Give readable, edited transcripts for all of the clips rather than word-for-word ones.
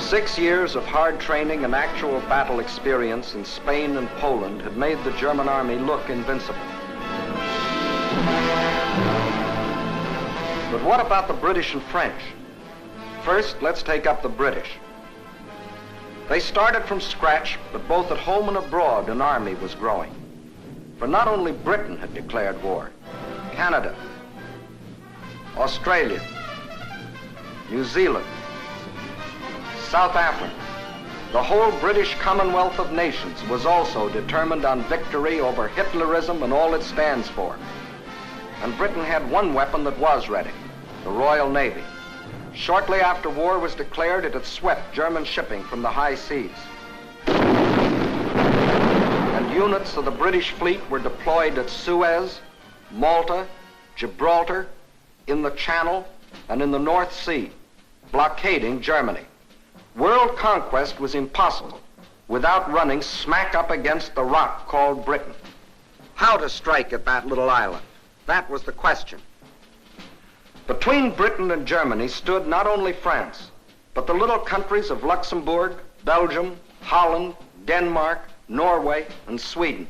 6 years of hard training and actual battle experience in Spain and Poland had made the German army look invincible. But what about the British and French? First, let's take up the British. They started from scratch, but both at home and abroad, an army was growing. For not only Britain had declared war, Canada, Australia, New Zealand, South Africa, the whole British Commonwealth of Nations was also determined on victory over Hitlerism and all it stands for. And Britain had one weapon that was ready, the Royal Navy. Shortly after war was declared, it had swept German shipping from the high seas. And units of the British fleet were deployed at Suez, Malta, Gibraltar, in the Channel, and in the North Sea, blockading Germany. World conquest was impossible without running smack up against the rock called Britain. How to strike at that little island? That was the question. Between Britain and Germany stood not only France, but the little countries of Luxembourg, Belgium, Holland, Denmark, Norway, and Sweden.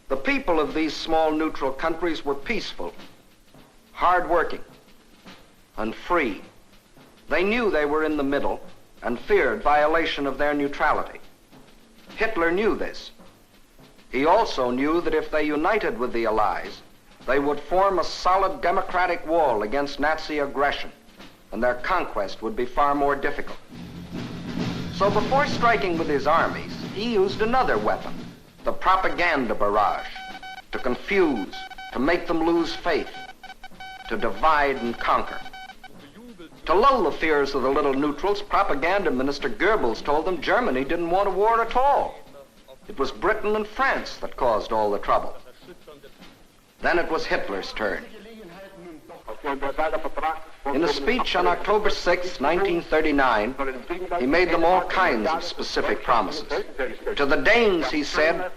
The people of these small neutral countries were peaceful, hard-working, and free. They knew they were in the middle and feared violation of their neutrality. Hitler knew this. He also knew that if they united with the Allies, they would form a solid democratic wall against Nazi aggression, and their conquest would be far more difficult. So before striking with his armies, he used another weapon, the propaganda barrage, to confuse, to make them lose faith, to divide and conquer. To lull the fears of the little neutrals, Propaganda Minister Goebbels told them Germany didn't want a war at all. It was Britain and France that caused all the trouble. Then it was Hitler's turn. In a speech on October 6, 1939, he made them all kinds of specific promises. To the Danes, he said,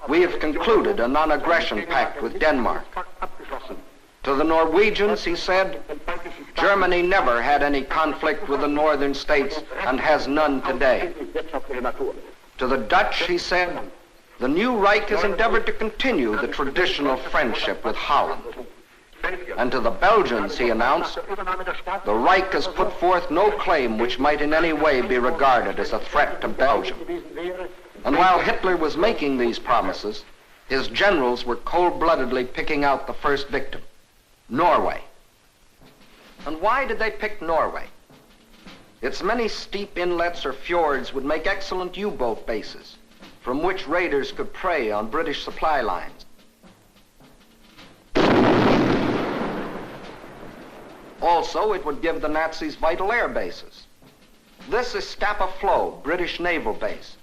"We have concluded a non-aggression pact with Denmark." To the Norwegians, he said, "Germany never had any conflict with the northern states and has none today." To the Dutch, he said, "The new Reich has endeavored to continue the traditional friendship with Holland." And to the Belgians, he announced, "The Reich has put forth no claim which might in any way be regarded as a threat to Belgium." And while Hitler was making these promises, his generals were cold-bloodedly picking out the first victim, Norway. And why did they pick Norway? Its many steep inlets or fjords would make excellent U-boat bases, from which raiders could prey on British supply lines. Also, it would give the Nazis vital air bases. This is Scapa Flow, British naval base,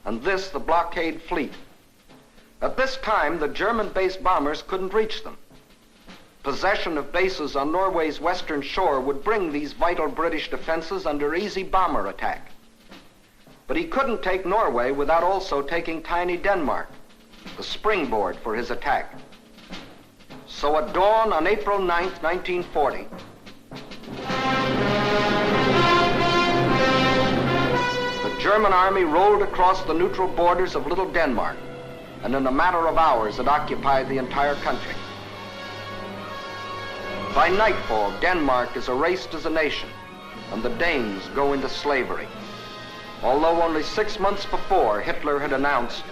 and this the blockade fleet. At this time, the German-based bombers couldn't reach them. Possession of bases on Norway's western shore would bring these vital British defenses under easy bomber attack. But he couldn't take Norway without also taking tiny Denmark, the springboard for his attack. So at dawn on April 9th, 1940, the German army rolled across the neutral borders of Little Denmark, and in a matter of hours it occupied the entire country. By nightfall, Denmark is erased as a nation, and the Danes go into slavery. Although only 6 months before, Hitler had announced,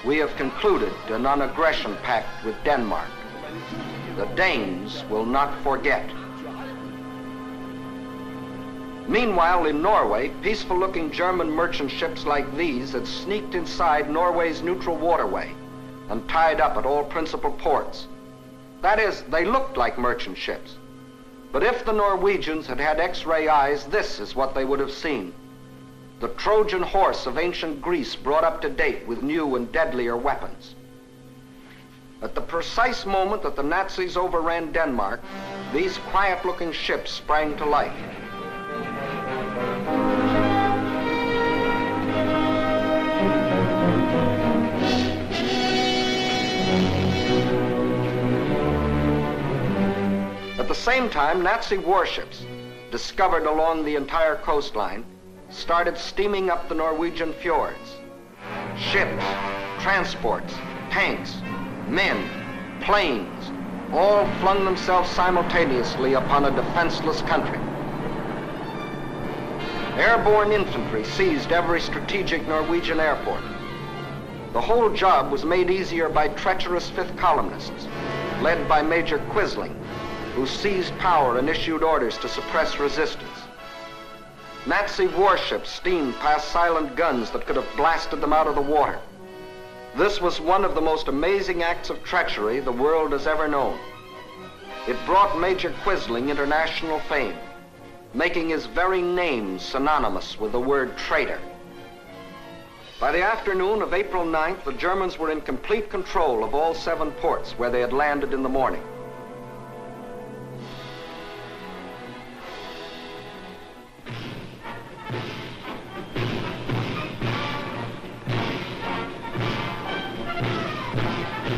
"We have concluded a non-aggression pact with Denmark. The Danes will not forget." Meanwhile, in Norway, peaceful-looking German merchant ships like these had sneaked inside Norway's neutral waterway and tied up at all principal ports. That is, they looked like merchant ships. But if the Norwegians had had X-ray eyes, this is what they would have seen. The Trojan horse of ancient Greece brought up to date with new and deadlier weapons. At the precise moment that the Nazis overran Denmark, these quiet-looking ships sprang to life. At the same time, Nazi warships, discovered along the entire coastline, started steaming up the Norwegian fjords. Ships, transports, tanks, men, planes, all flung themselves simultaneously upon a defenseless country. Airborne infantry seized every strategic Norwegian airport. The whole job was made easier by treacherous fifth columnists, led by Major Quisling, who seized power and issued orders to suppress resistance. Nazi warships steamed past silent guns that could have blasted them out of the water. This was one of the most amazing acts of treachery the world has ever known. It brought Major Quisling international fame, making his very name synonymous with the word traitor. By the afternoon of April 9th, the Germans were in complete control of all 7 ports where they had landed in the morning.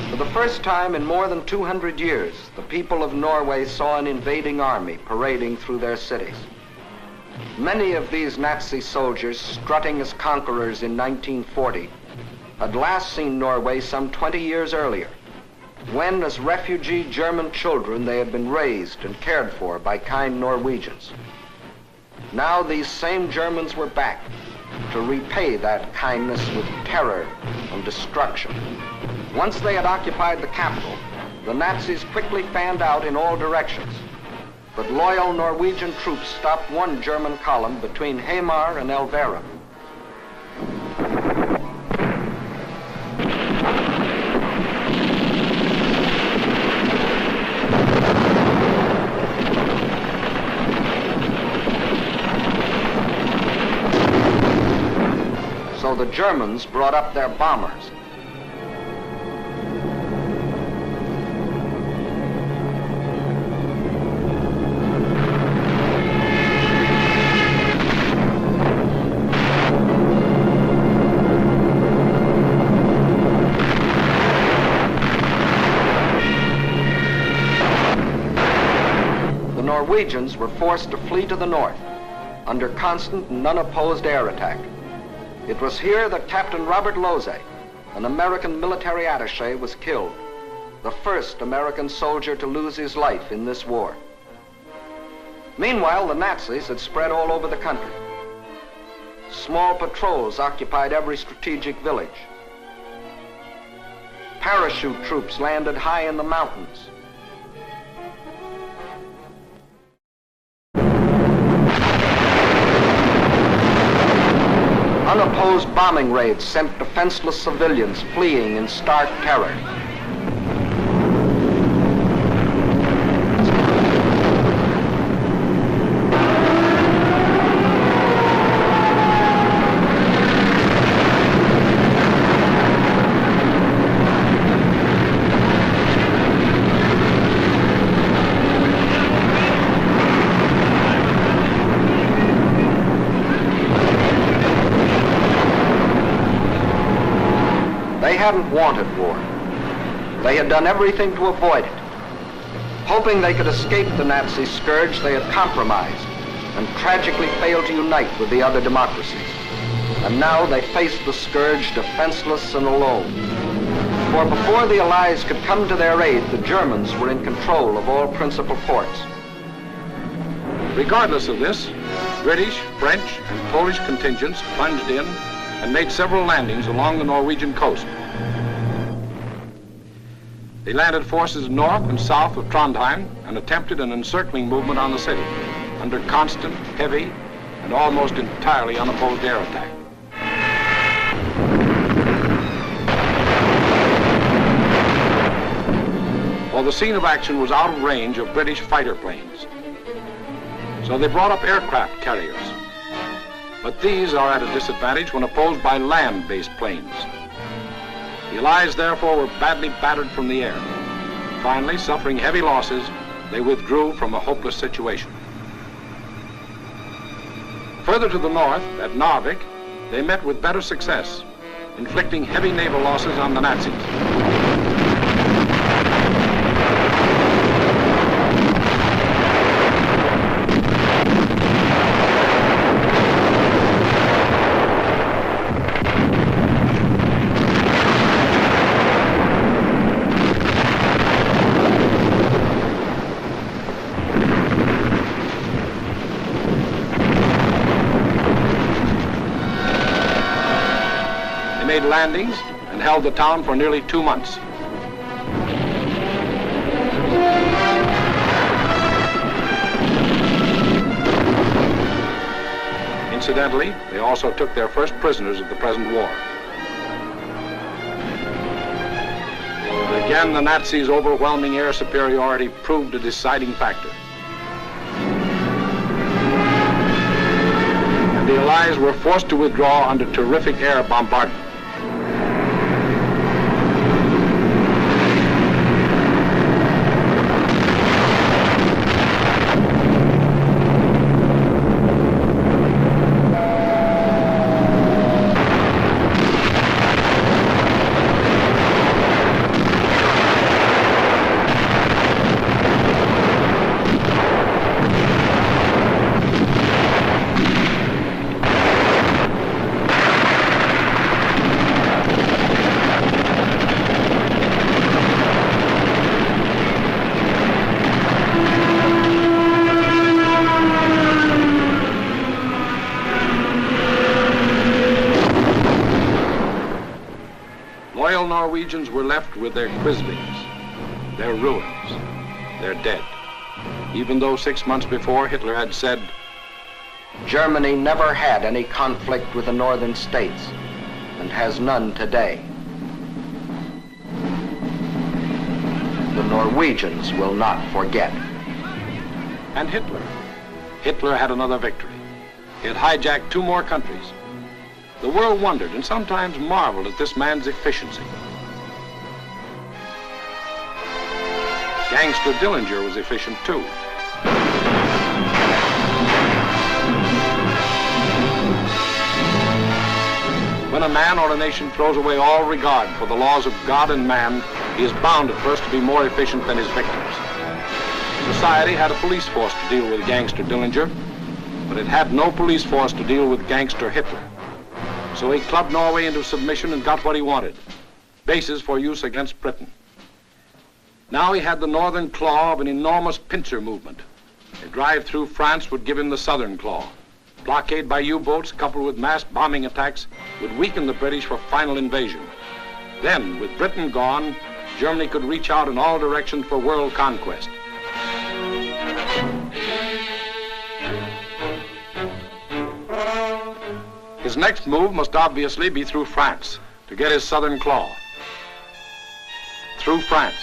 For the first time in more than 200 years, the people of Norway saw an invading army parading through their cities. Many of these Nazi soldiers, strutting as conquerors in 1940, had last seen Norway some 20 years earlier, when, as refugee German children, they had been raised and cared for by kind Norwegians. Now these same Germans were back to repay that kindness with terror and destruction. Once they had occupied the capital, the Nazis quickly fanned out in all directions. But loyal Norwegian troops stopped one German column between Hamar and Elvera. So the Germans brought up their bombers. Norwegians were forced to flee to the north under constant and unopposed air attack. It was here that Captain Robert Losey, an American military attaché, was killed, the first American soldier to lose his life in this war. Meanwhile, the Nazis had spread all over the country. Small patrols occupied every strategic village. Parachute troops landed high in the mountains. Unopposed bombing raids sent defenseless civilians fleeing in stark terror. They hadn't wanted war. They had done everything to avoid it. Hoping they could escape the Nazi scourge, they had compromised and tragically failed to unite with the other democracies. And now they faced the scourge defenseless and alone. For before the Allies could come to their aid, the Germans were in control of all principal ports. Regardless of this, British, French, and Polish contingents plunged in and made several landings along the Norwegian coast. They landed forces north and south of Trondheim and attempted an encircling movement on the city under constant, heavy, and almost entirely unopposed air attack. Well, the scene of action was out of range of British fighter planes, so they brought up aircraft carriers. But these are at a disadvantage when opposed by land-based planes. The Allies, therefore, were badly battered from the air. Finally, suffering heavy losses, they withdrew from a hopeless situation. Further to the north, at Narvik, they met with better success, inflicting heavy naval losses on the Nazis. Made landings and held the town for nearly 2 months. Incidentally, they also took their first prisoners of the present war. But again, the Nazis' overwhelming air superiority proved a deciding factor. And the Allies were forced to withdraw under terrific air bombardment. Loyal Norwegians were left with their Quislings, their ruins, their dead, even though 6 months before Hitler had said, Germany never had any conflict with the northern states and has none today. The Norwegians will not forget. And Hitler had another victory. He had hijacked 2 more countries. The world wondered and sometimes marveled at this man's efficiency. Gangster Dillinger was efficient too. When a man or a nation throws away all regard for the laws of God and man, he is bound at first to be more efficient than his victims. Society had a police force to deal with Gangster Dillinger, but it had no police force to deal with Gangster Hitler. So he clubbed Norway into submission and got what he wanted, bases for use against Britain. Now he had the northern claw of an enormous pincer movement. A drive through France would give him the southern claw. Blockade by U-boats coupled with mass bombing attacks would weaken the British for final invasion. Then, with Britain gone, Germany could reach out in all directions for world conquest. His next move must obviously be through France to get his southern claw. Through France.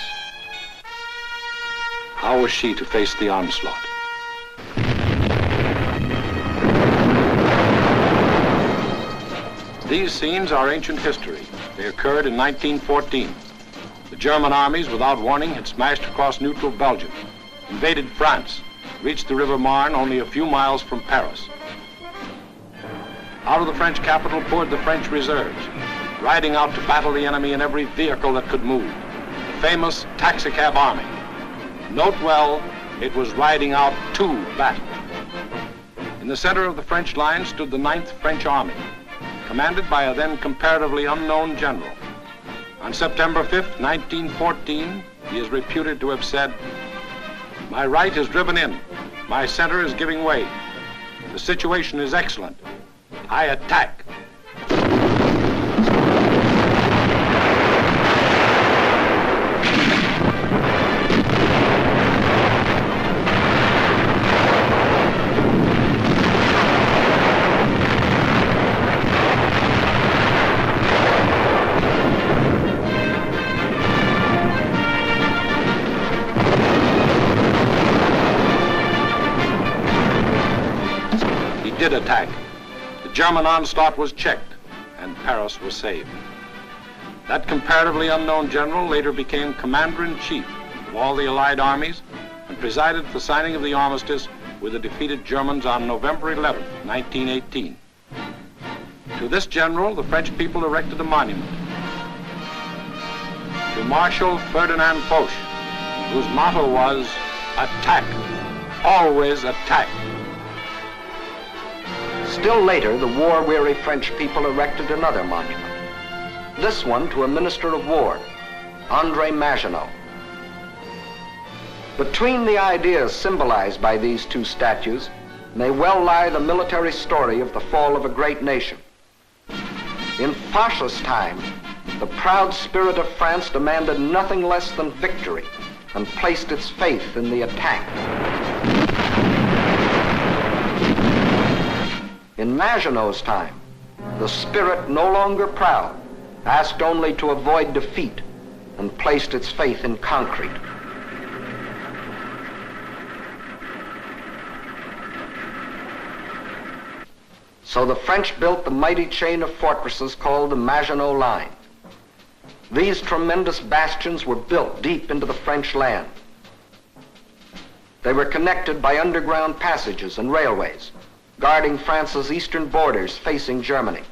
How was she to face the onslaught? These scenes are ancient history. They occurred in 1914. The German armies, without warning, had smashed across neutral Belgium, invaded France, reached the River Marne only a few miles from Paris. Out of the French capital poured the French reserves, riding out to battle the enemy in every vehicle that could move. The famous taxicab army. Note well, it was riding out to battle. In the center of the French line stood the 9th French Army, commanded by a then comparatively unknown general. On September 5th, 1914, he is reputed to have said, "My right is driven in. My center is giving way. The situation is excellent. I attack." He did attack. The German onslaught was checked, and Paris was saved. That comparatively unknown general later became commander-in-chief of all the Allied armies and presided at the signing of the armistice with the defeated Germans on November 11, 1918. To this general, the French people erected a monument. To Marshal Ferdinand Foch, whose motto was, attack, always attack. Still later, the war-weary French people erected another monument. This one to a minister of war, André Maginot. Between the ideas symbolized by these two statues may well lie the military story of the fall of a great nation. In Foch's time, the proud spirit of France demanded nothing less than victory and placed its faith in the attack. In Maginot's time, the spirit, no longer proud, asked only to avoid defeat and placed its faith in concrete. So the French built the mighty chain of fortresses called the Maginot Line. These tremendous bastions were built deep into the French land. They were connected by underground passages and railways, guarding France's eastern borders facing Germany.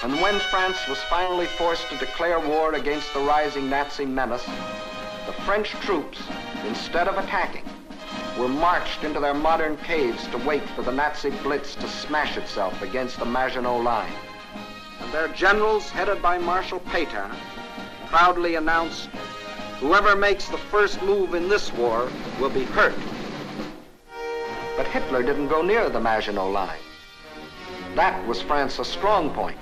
And when France was finally forced to declare war against the rising Nazi menace, the French troops, instead of attacking, were marched into their modern caves to wait for the Nazi blitz to smash itself against the Maginot Line. And their generals, headed by Marshal Pétain, proudly announced, "Whoever makes the first move in this war will be hurt." But Hitler didn't go near the Maginot Line. That was France's strong point.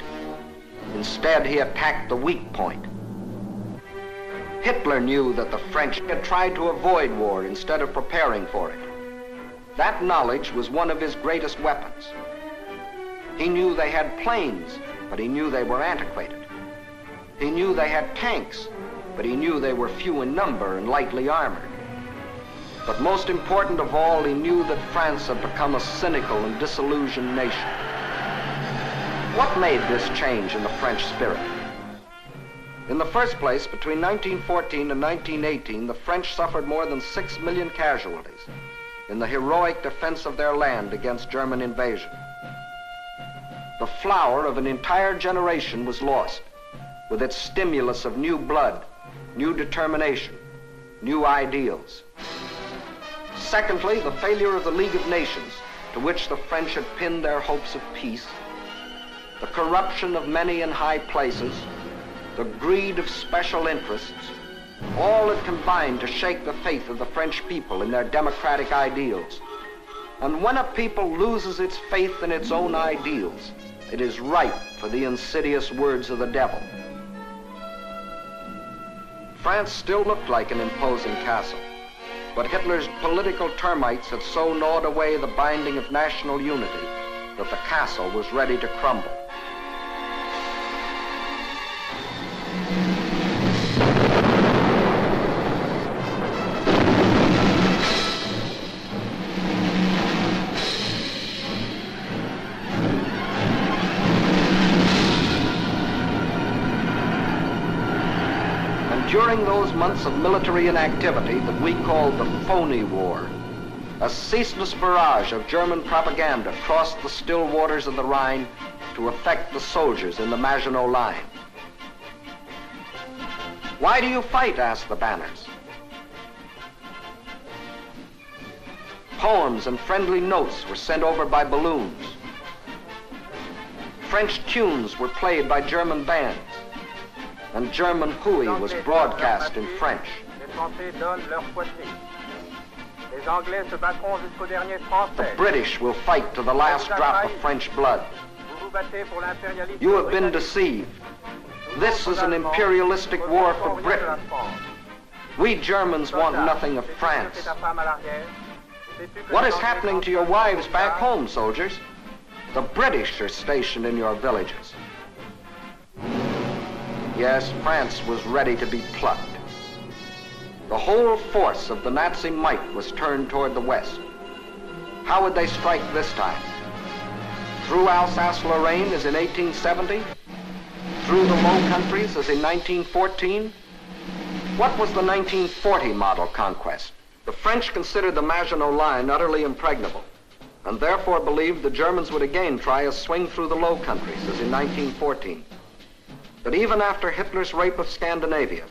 Instead, he attacked the weak point. Hitler knew that the French had tried to avoid war instead of preparing for it. That knowledge was one of his greatest weapons. He knew they had planes, but he knew they were antiquated. He knew they had tanks, but he knew they were few in number and lightly armored. But most important of all, he knew that France had become a cynical and disillusioned nation. What made this change in the French spirit? In the first place, between 1914 and 1918, the French suffered more than 6 million casualties in the heroic defense of their land against German invasion. The flower of an entire generation was lost, with its stimulus of new blood, new determination, new ideals. Secondly, the failure of the League of Nations, to which the French had pinned their hopes of peace, the corruption of many in high places, the greed of special interests, all had combined to shake the faith of the French people in their democratic ideals. And when a people loses its faith in its own ideals, it is ripe for the insidious words of the devil. France still looked like an imposing castle, but Hitler's political termites had so gnawed away the binding of national unity that the castle was ready to crumble. During those months of military inactivity that we called the phony war, a ceaseless barrage of German propaganda crossed the still waters of the Rhine to affect the soldiers in the Maginot Line. "Why do you fight?" asked the banners. Poems and friendly notes were sent over by balloons. French tunes were played by German bands, and German hooey was broadcast in French. The British will fight to the last drop of French blood. You have been deceived. This is an imperialistic war for Britain. We Germans want nothing of France. What is happening to your wives back home, soldiers? The British are stationed in your villages. Yes, France was ready to be plucked. The whole force of the Nazi might was turned toward the west. How would they strike this time? Through Alsace-Lorraine as in 1870? Through the Low Countries as in 1914? What was the 1940 model conquest? The French considered the Maginot Line utterly impregnable, and therefore believed the Germans would again try a swing through the Low Countries as in 1914. But even after Hitler's rape of Scandinavia,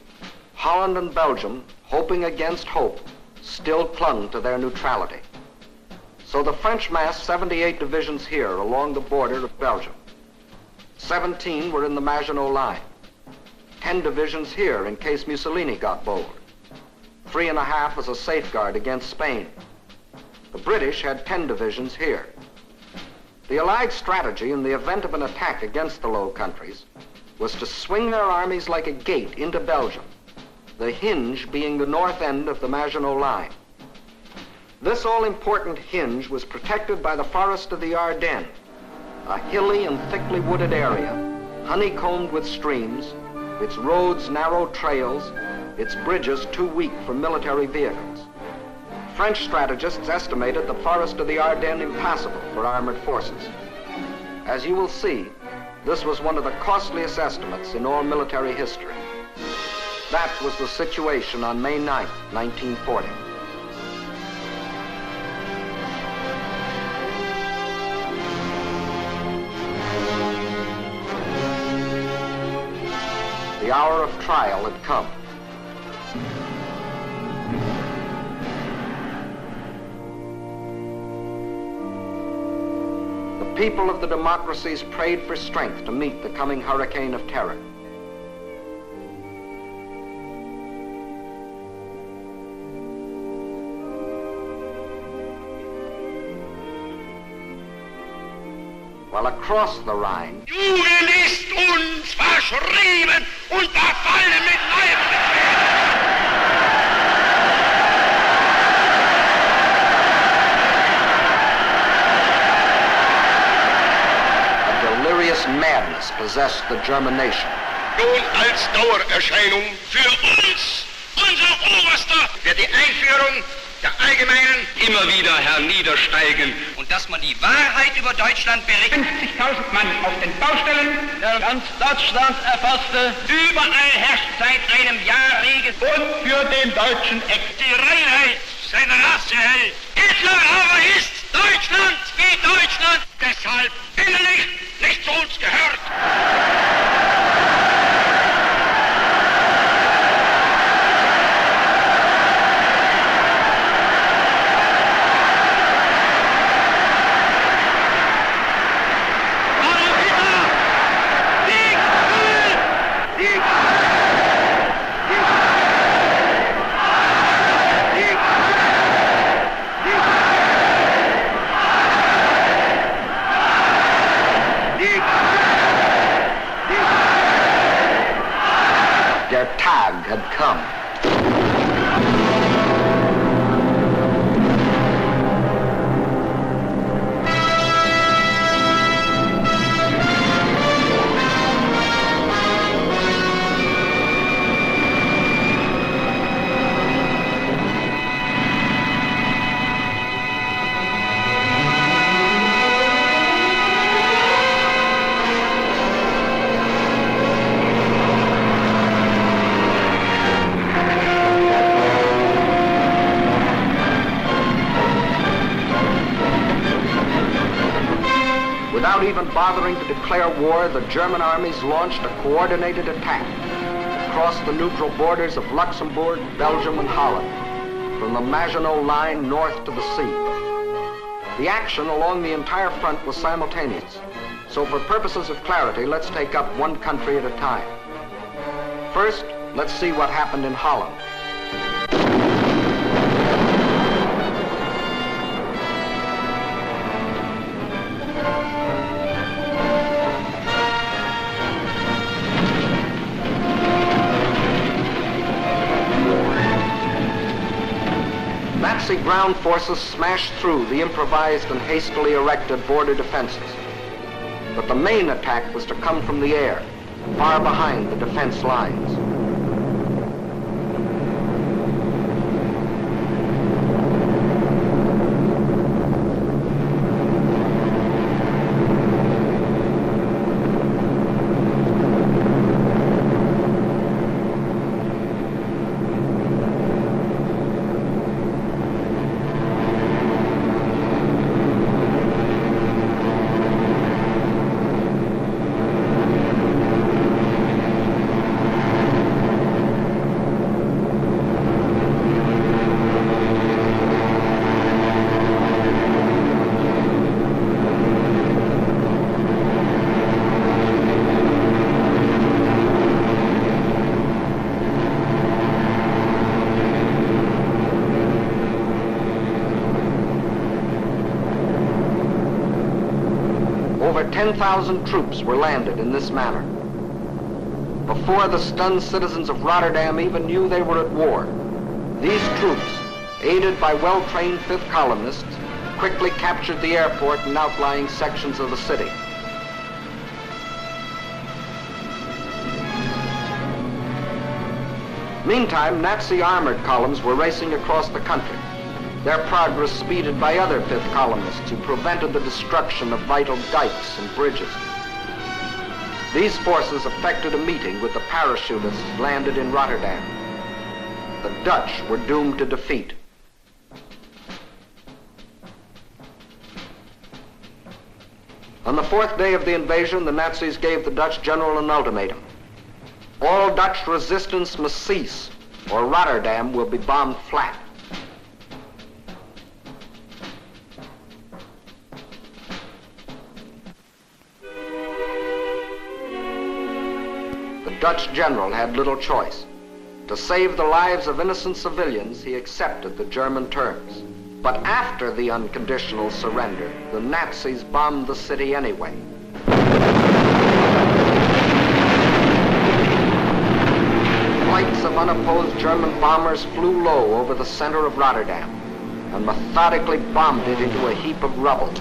Holland and Belgium, hoping against hope, still clung to their neutrality. So the French massed 78 divisions here along the border of Belgium. 17 were in the Maginot Line. 10 divisions here in case Mussolini got bold. 3.5 as a safeguard against Spain. The British had 10 divisions here. The Allied strategy in the event of an attack against the Low Countries was to swing their armies like a gate into Belgium, the hinge being the north end of the Maginot Line. This all-important hinge was protected by the forest of the Ardennes, a hilly and thickly wooded area, honeycombed with streams, its roads narrow trails, its bridges too weak for military vehicles. French strategists estimated the forest of the Ardennes impassable for armored forces. As you will see, this was one of the costliest estimates in all military history. That was the situation on May 9th, 1940. The hour of trial had come. The people of the democracies prayed for strength to meet the coming hurricane of terror. While across the Rhine, Jugend ist uns verschrieben und verfallen mit Leibesfehlen. A delirious madness possessed the German nation. Nun als Dauererscheinung für uns, unser Oberster, wird die Einführung der allgemeinen immer wieder herniedersteigen. Und dass man die Wahrheit über Deutschland berichtet. 50.000 Mann auf den Baustellen. Der ganz Deutschland erfasste. Überall herrscht seit einem Jahr Regen. Und für den deutschen Die Reinheit seiner Rasse hält. Hitler aber ist Deutschland wie Deutschland. Deshalb innerlich nicht zu uns gehört. Der Tag had come. Without even bothering to declare war, the German armies launched a coordinated attack across the neutral borders of Luxembourg, Belgium, and Holland, from the Maginot Line north to the sea. The action along the entire front was simultaneous, so for purposes of clarity, let's take up one country at a time. First, let's see what happened in Holland. Nazi ground forces smashed through the improvised and hastily erected border defenses. But the main attack was to come from the air, far behind the defense lines. where 10,000 troops were landed in this manner. Before the stunned citizens of Rotterdam even knew they were at war, these troops, aided by well-trained fifth columnists, quickly captured the airport and outlying sections of the city. Meantime, Nazi armored columns were racing across the country, their progress speeded by other fifth columnists who prevented the destruction of vital dikes and bridges. These forces effected a meeting with the parachutists landed in Rotterdam. The Dutch were doomed to defeat. On the fourth day of the invasion, the Nazis gave the Dutch general an ultimatum. All Dutch resistance must cease, or Rotterdam will be bombed flat. The Dutch general had little choice. To save the lives of innocent civilians, he accepted the German terms. But after the unconditional surrender, the Nazis bombed the city anyway. Flights of unopposed German bombers flew low over the center of Rotterdam and methodically bombed it into a heap of rubble.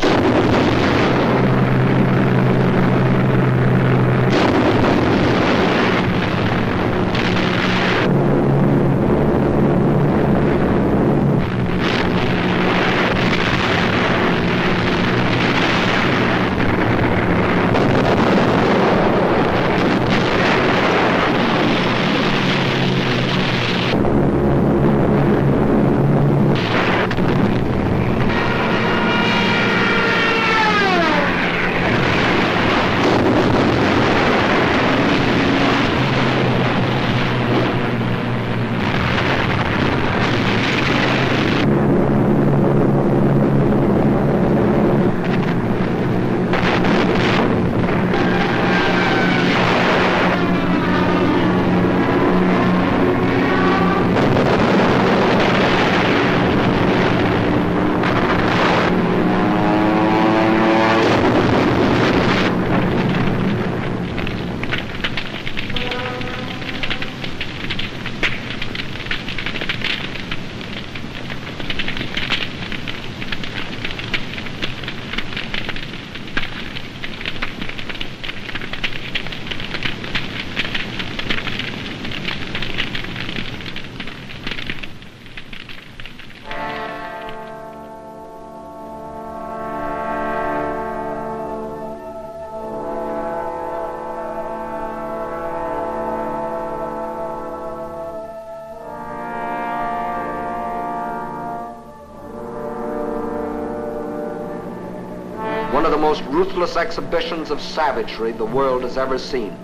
One of the most ruthless exhibitions of savagery the world has ever seen.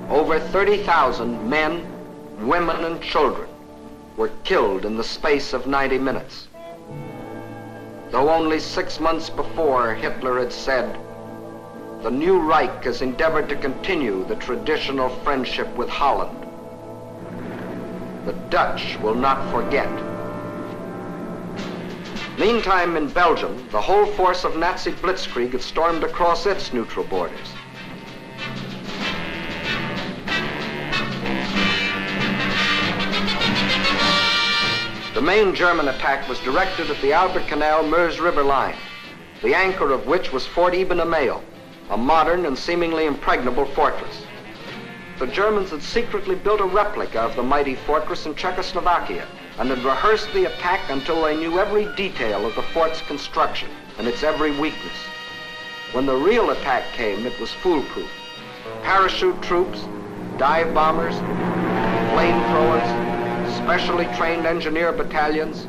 Over 30,000 men, women, and children were killed in the space of 90 minutes. Though only 6 months before Hitler had said, "The new Reich has endeavored to continue the traditional friendship with Holland. The Dutch will not forget." Meantime, in Belgium, the whole force of Nazi blitzkrieg had stormed across its neutral borders. The main German attack was directed at the Albert Canal-Meuse River line, the anchor of which was Fort Ibn Amail, a modern and seemingly impregnable fortress. The Germans had secretly built a replica of the mighty fortress in Czechoslovakia and had rehearsed the attack until they knew every detail of the fort's construction and its every weakness. When the real attack came, it was foolproof. Parachute troops, dive bombers, flamethrowers, specially trained engineer battalions,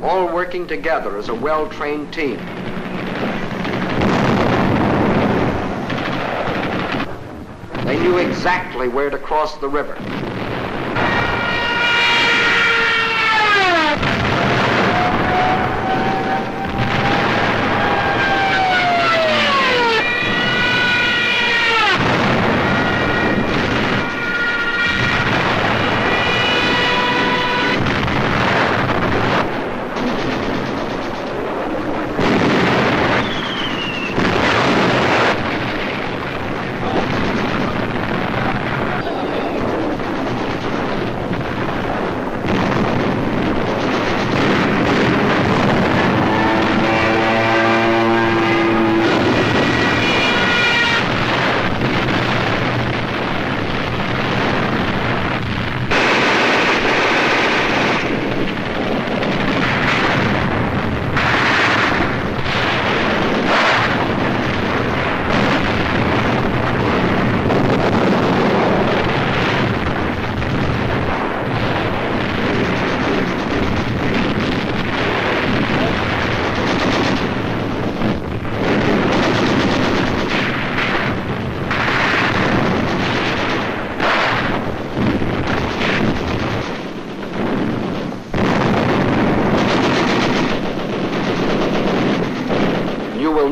all working together as a well-trained team. They knew exactly where to cross the river.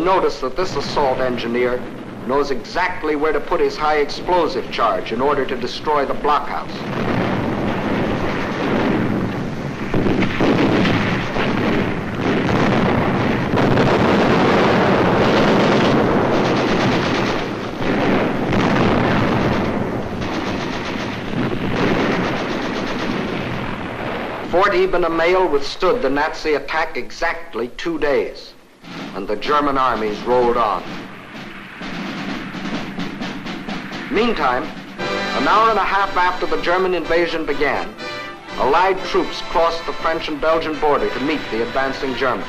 notice that this assault engineer knows exactly where to put his high explosive charge in order to destroy the blockhouse. Fort Eben-Emael withstood the Nazi attack exactly 2 days, and the German armies rolled on. Meantime, an hour and a half after the German invasion began, Allied troops crossed the French and Belgian border to meet the advancing Germans.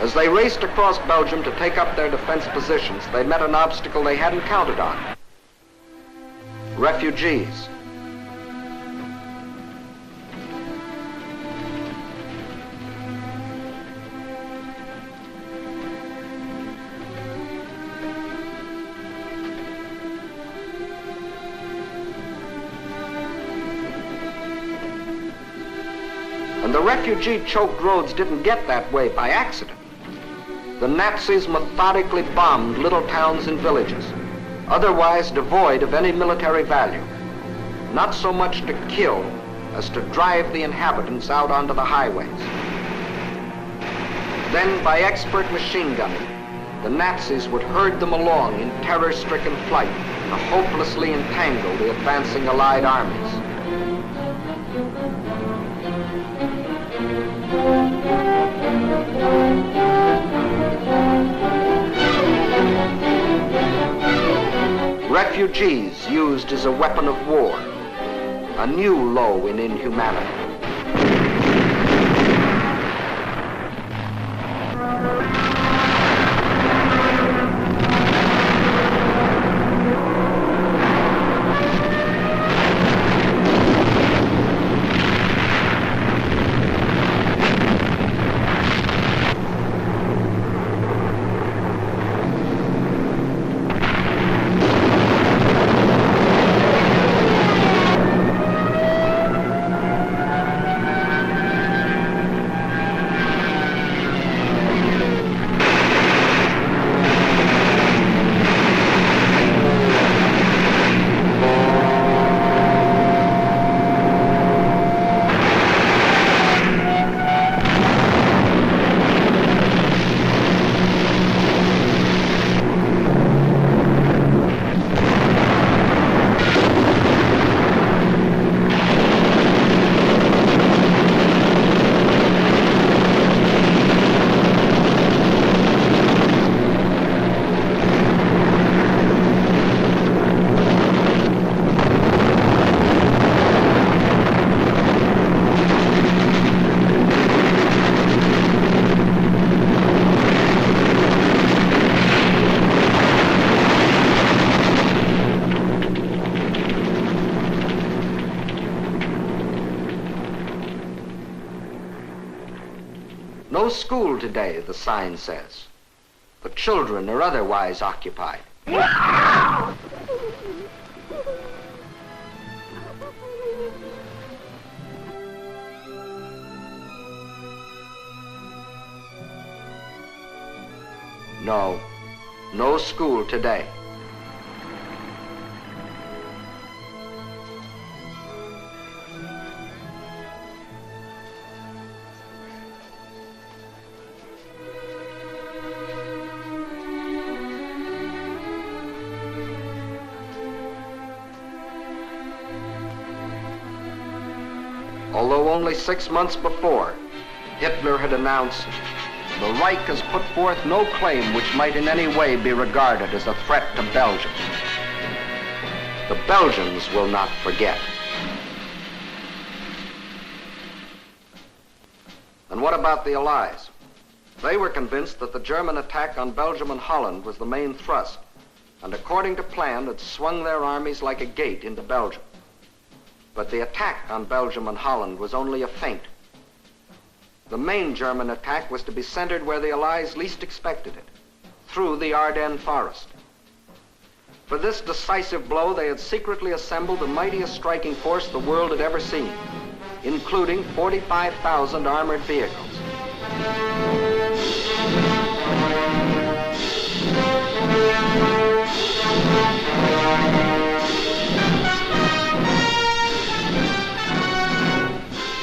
As they raced across Belgium to take up their defense positions, they met an obstacle they hadn't counted on: refugees. And the refugee-choked roads didn't get that way by accident. The Nazis methodically bombed little towns and villages, otherwise devoid of any military value, not so much to kill as to drive the inhabitants out onto the highways. Then, by expert machine gunning, the Nazis would herd them along in terror-stricken flight to hopelessly entangle the advancing Allied armies. Refugees used as a weapon of war, a new low in inhumanity. No school today, the sign says. The children are otherwise occupied. No, no school today. Although only 6 months before, Hitler had announced, "The Reich has put forth no claim which might in any way be regarded as a threat to Belgium. The Belgians will not forget." And what about the Allies? They were convinced that the German attack on Belgium and Holland was the main thrust, and according to plan had swung their armies like a gate into Belgium. But the attack on Belgium and Holland was only a feint. The main German attack was to be centered where the Allies least expected it, through the Ardennes forest. For this decisive blow, they had secretly assembled the mightiest striking force the world had ever seen, including 45,000 armored vehicles.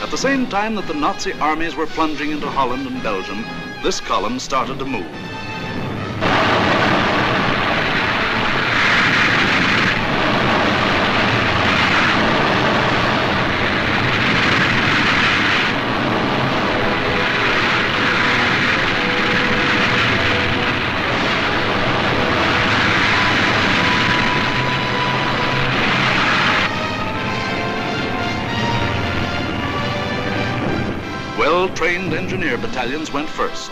At the same time that the Nazi armies were plunging into Holland and Belgium, this column started to move. Well-trained engineer battalions went first.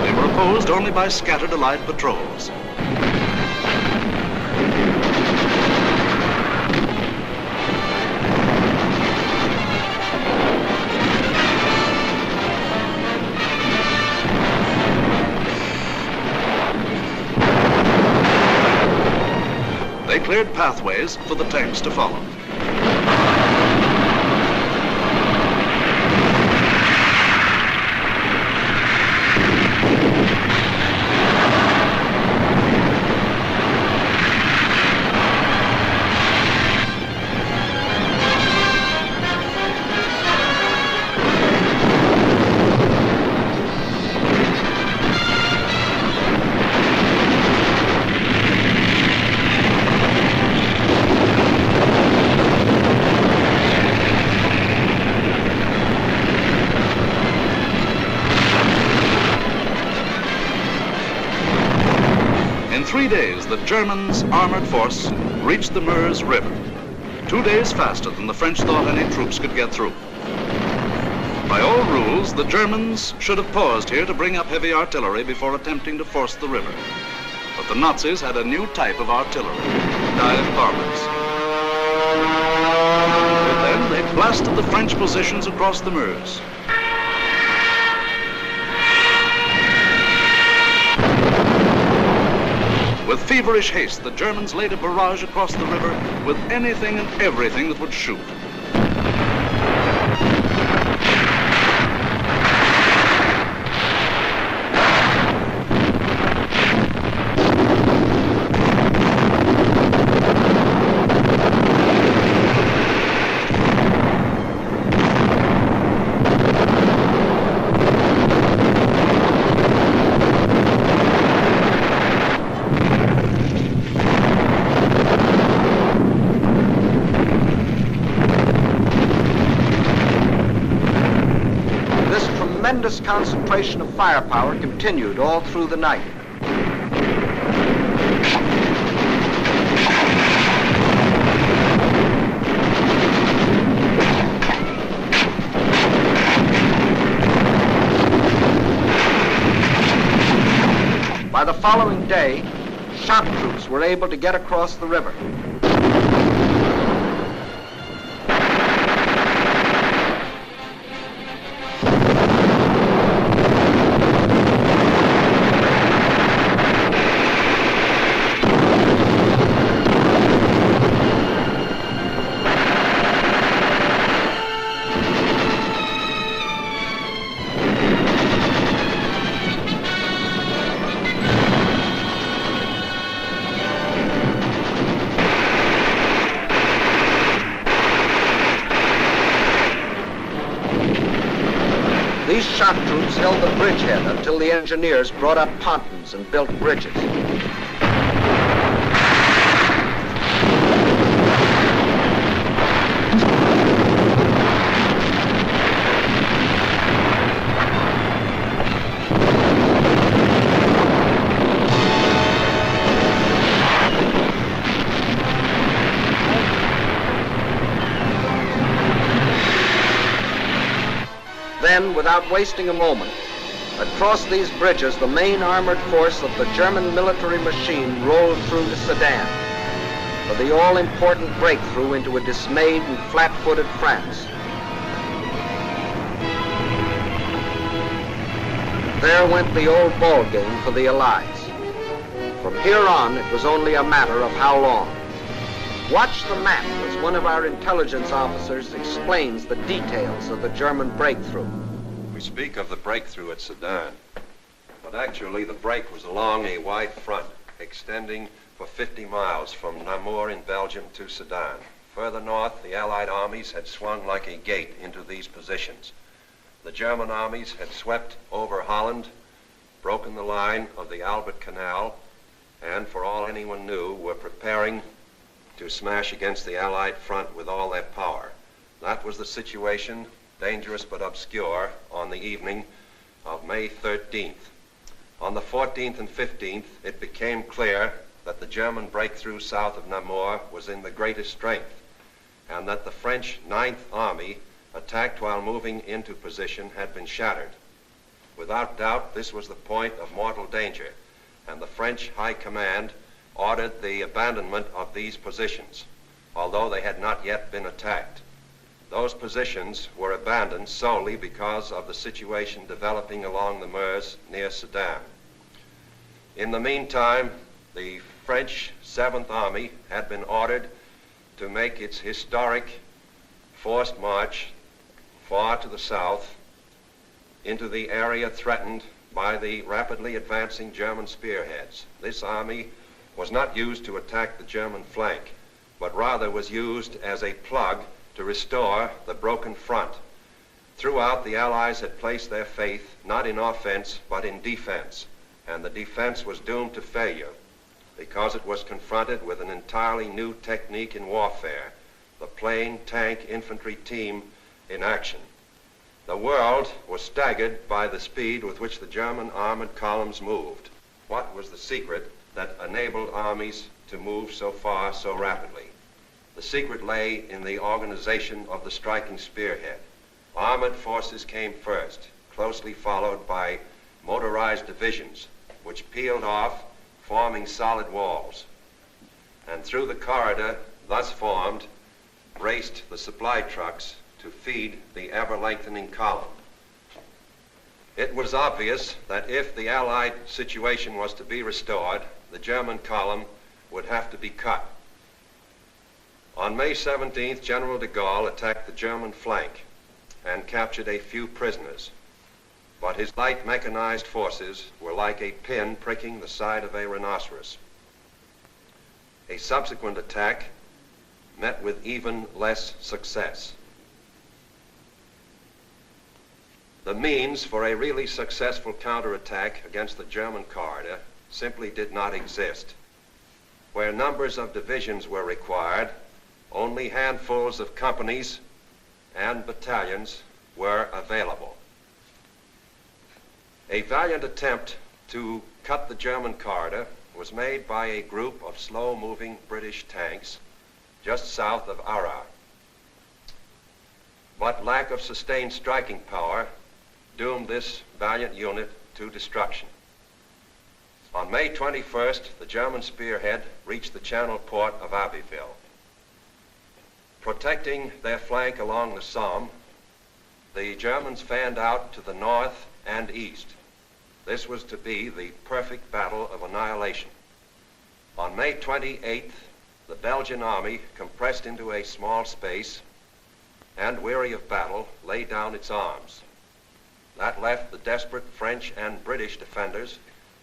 They were opposed only by scattered Allied patrols. They cleared pathways for the tanks to follow. In 3 days, the Germans' armored force reached the Meuse River, 2 days faster than the French thought any troops could get through. By all rules, the Germans should have paused here to bring up heavy artillery before attempting to force the river. But the Nazis had a new type of artillery, dive bombers. But then they blasted the French positions across the Meuse. With feverish haste, the Germans laid a barrage across the river with anything and everything that would shoot. Tremendous concentration of firepower continued all through the night. By the following day, shock troops were able to get across the river. These shock troops held the bridgehead until the engineers brought up pontons and built bridges. Then, without wasting a moment, across these bridges, the main armored force of the German military machine rolled through to Sedan. for the all-important breakthrough into a dismayed and flat-footed France. There went the old ball game for the Allies. From here on, it was only a matter of how long. Watch the map as one of our intelligence officers explains the details of the German breakthrough. We speak of the breakthrough at Sedan, but actually the break was along a wide front, extending for 50 miles from Namur in Belgium to Sedan. Further north, the Allied armies had swung like a gate into these positions. The German armies had swept over Holland, broken the line of the Albert Canal, and for all anyone knew, were preparing to smash against the Allied front with all their power. That was the situation, dangerous but obscure, on the evening of May 13th. On the 14th and 15th, it became clear that the German breakthrough south of Namur was in the greatest strength, and that the French 9th Army, attacked while moving into position, had been shattered. Without doubt, this was the point of mortal danger, and the French High Command ordered the abandonment of these positions, although they had not yet been attacked. Those positions were abandoned solely because of the situation developing along the Meuse near Sedan. In the meantime, the French 7th Army had been ordered to make its historic forced march far to the south into the area threatened by the rapidly advancing German spearheads. This army was not used to attack the German flank, but rather was used as a plug to restore the broken front. Throughout, the Allies had placed their faith not in offense, but in defense, and the defense was doomed to failure because it was confronted with an entirely new technique in warfare, the plane, tank, infantry team in action. The world was staggered by the speed with which the German armored columns moved. What was the secret that enabled armies to move so far so rapidly? The secret lay in the organization of the striking spearhead. Armored forces came first, closely followed by motorized divisions, which peeled off, forming solid walls. And through the corridor thus formed, raced the supply trucks to feed the ever-lengthening column. It was obvious that if the Allied situation was to be restored, the German column would have to be cut. On May 17th, General de Gaulle attacked the German flank and captured a few prisoners. But his light mechanized forces were like a pin pricking the side of a rhinoceros. A subsequent attack met with even less success. The means for a really successful counterattack against the German corridor simply did not exist. Where numbers of divisions were required, only handfuls of companies and battalions were available. A valiant attempt to cut the German corridor was made by a group of slow-moving British tanks just south of Arras. But lack of sustained striking power doomed this valiant unit to destruction. On May 21st, the German spearhead reached the channel port of Abbeville. Protecting their flank along the Somme, the Germans fanned out to the north and east. This was to be the perfect battle of annihilation. On May 28th, the Belgian army, compressed into a small space and weary of battle, laid down its arms. That left the desperate French and British defenders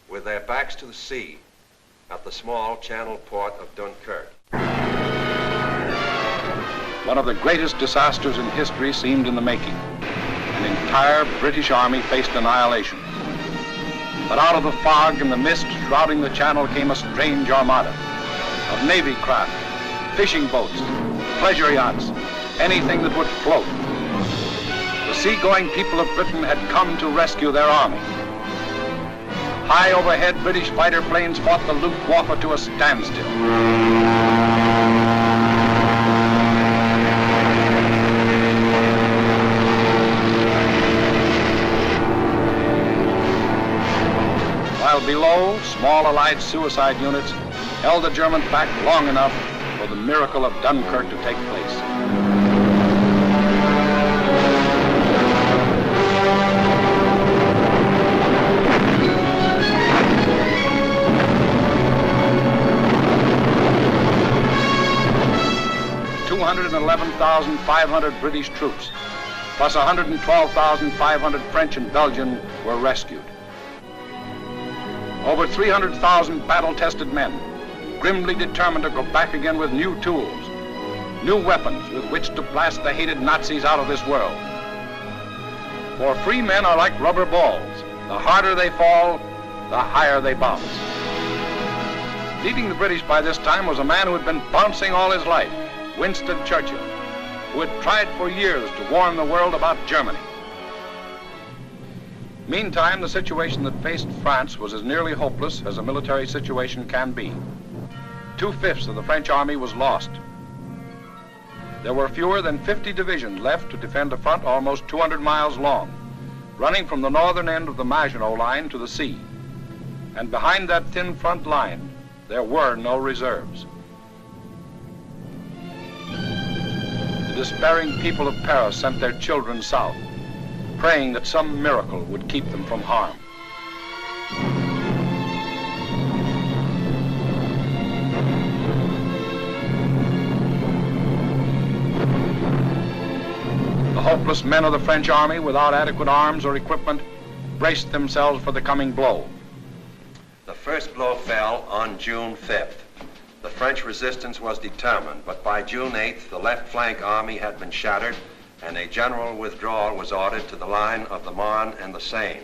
with their backs to the sea at the small channel port of Dunkirk. One of the greatest disasters in history seemed in the making. An entire British army faced annihilation. But out of the fog and the mist shrouding the channel came a strange armada of Navy craft, fishing boats, pleasure yachts, anything that would float. The seagoing people of Britain had come to rescue their army. High overhead, British fighter planes fought the Luftwaffe to a standstill. While below, small Allied suicide units held the Germans back long enough for miracle of Dunkirk to take place. 211,500 British troops, plus 112,500 French and Belgian were rescued. Over 300,000 battle-tested men, grimly determined to go back again with new tools, new weapons with which to blast the hated Nazis out of this world. For free men are like rubber balls. The harder they fall, the higher they bounce. Leading the British by this time was a man who had been bouncing all his life, Winston Churchill, who had tried for years to warn the world about Germany. Meantime, the situation that faced France was as nearly hopeless as a military situation can be. 2/5 of the French army was lost. There were fewer than 50 divisions left to defend a front almost 200 miles long, running from the northern end of the Maginot Line to the sea. And behind that thin front line, there were no reserves. The despairing people of Paris sent their children south, praying that some miracle would keep them from harm. The hopeless men of the French army, without adequate arms or equipment, braced themselves for the coming blow. The first blow fell on June 5th. The French resistance was determined, but by June 8th, the left flank army had been shattered, and a general withdrawal was ordered to the line of the Marne and the Seine.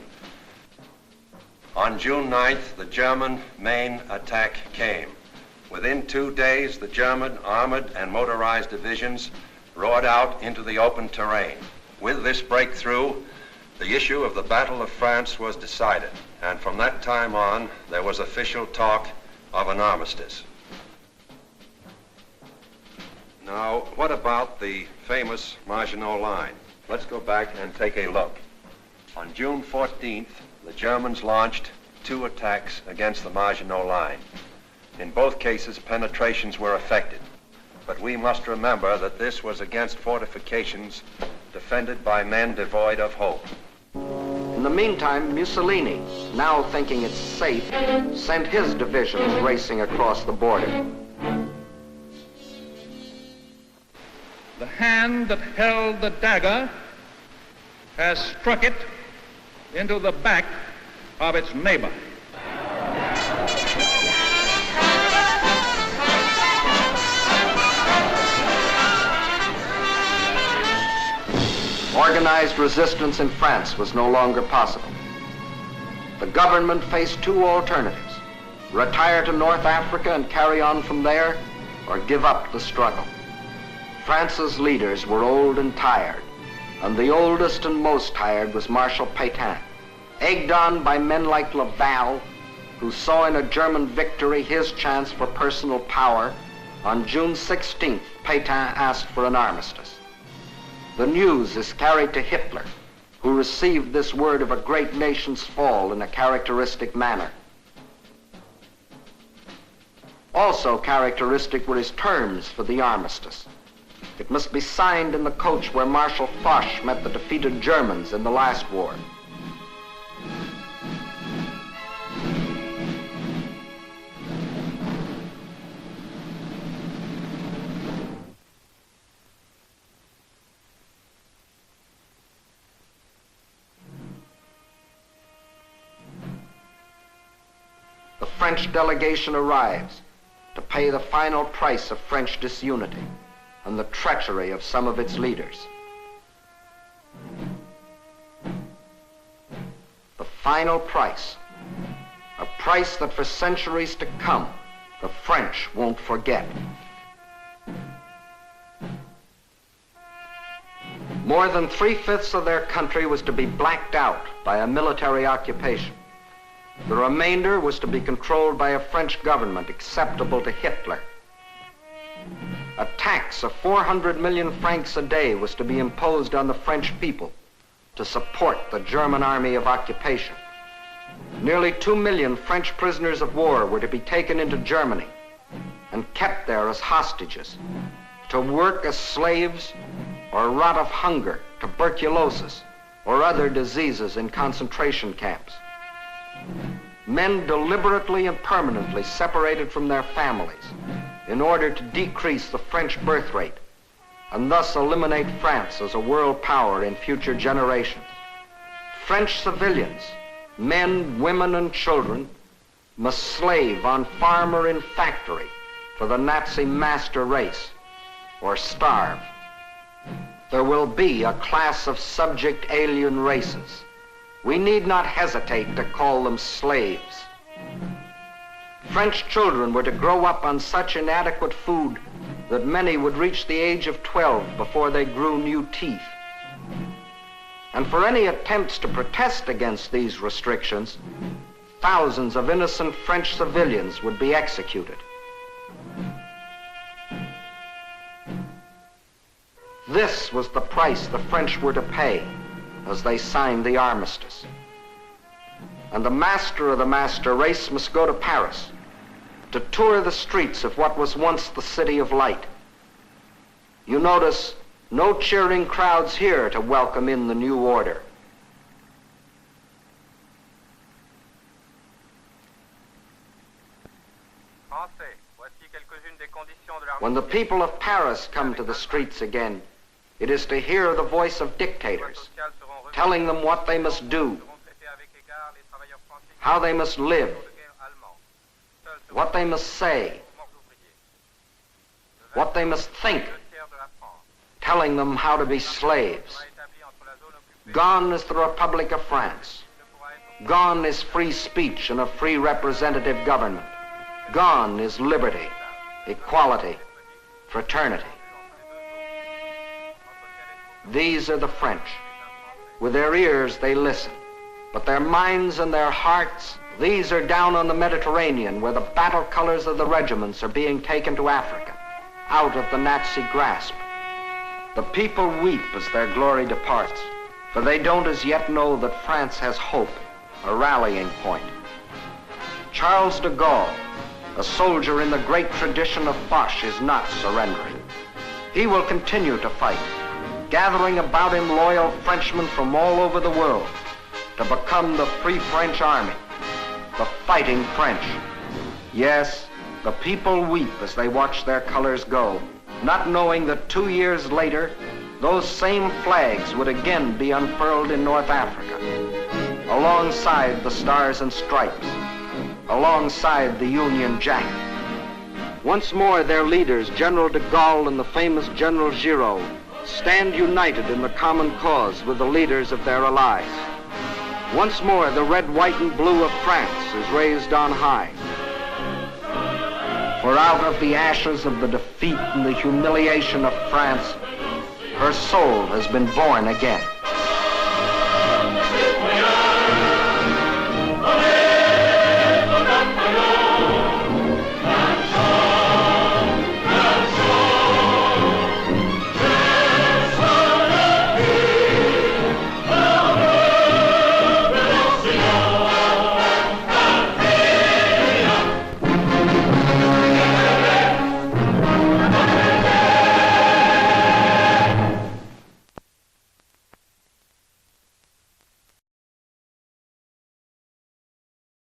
On June 9th, the German main attack came. Within 2 days, the German armored and motorized divisions roared out into the open terrain. With this breakthrough, the issue of the Battle of France was decided, and from that time on, there was official talk of an armistice. Now, what about the famous Maginot Line? Let's go back and take a look. On June 14th, the Germans launched 2 attacks against the Maginot Line. In both cases, penetrations were effected. But we must remember that this was against fortifications defended by men devoid of hope. In the meantime, Mussolini, now thinking it's safe, sent his divisions racing across the border. The hand that held the dagger has struck it into the back of its neighbor. Organized resistance in France was no longer possible. The government faced 2 alternatives: retire to North Africa and carry on from there, or give up the struggle. France's leaders were old and tired, and the oldest and most tired was Marshal Pétain. Egged on by men like Laval, who saw in a German victory his chance for personal power, on June 16th, Pétain asked for an armistice. The news is carried to Hitler, who received this word of a great nation's fall in a characteristic manner. Also characteristic were his terms for the armistice. It must be signed in the coach where Marshal Foch met the defeated Germans in the last war. The French delegation arrives to pay the final price of French disunity and the treachery of some of its leaders. The final price, a price that for centuries to come, the French won't forget. More than 3/5 of their country was to be blacked out by a military occupation. The remainder was to be controlled by a French government acceptable to Hitler. A tax of 400 million francs a day was to be imposed on the French people to support the German army of occupation. Nearly 2 million French prisoners of war were to be taken into Germany, and kept there as hostages, to work as slaves or rot of hunger, tuberculosis, or other diseases in concentration camps. Men deliberately and permanently separated from their families in order to decrease the French birth rate and thus eliminate France as a world power in future generations. French civilians, men, women, and children, must slave on farm or in factory for the Nazi master race or starve. There will be a class of subject alien races. We need not hesitate to call them slaves. French children were to grow up on such inadequate food that many would reach the age of 12 before they grew new teeth. And for any attempts to protest against these restrictions, thousands of innocent French civilians would be executed. This was the price the French were to pay as they signed the armistice. And the master of the master race must go to Paris to tour the streets of what was once the city of light. You notice no cheering crowds here to welcome in the new order. When the people of Paris come to the streets again, it is to hear the voice of dictators, telling them what they must do, how they must live, what they must say, what they must think, telling them how to be slaves. Gone is the Republic of France. Gone is free speech and a free representative government. Gone is liberty, equality, fraternity. These are the French. With their ears they listen, but their minds and their hearts, these are down on the Mediterranean where the battle colors of the regiments are being taken to Africa, out of the Nazi grasp. The people weep as their glory departs, for they don't as yet know that France has hope, a rallying point. Charles de Gaulle, a soldier in the great tradition of Foch, is not surrendering. He will continue to fight, gathering about him loyal Frenchmen from all over the world to become the Free French Army, the fighting French. Yes, the people weep as they watch their colors go, not knowing that 2 years later, those same flags would again be unfurled in North Africa, alongside the Stars and Stripes, alongside the Union Jack. Once more, their leaders, General de Gaulle and the famous General Giraud, stand united in the common cause with the leaders of their allies. Once more, the red, white, and blue of France is raised on high. For out of the ashes of the defeat and the humiliation of France, her soul has been born again.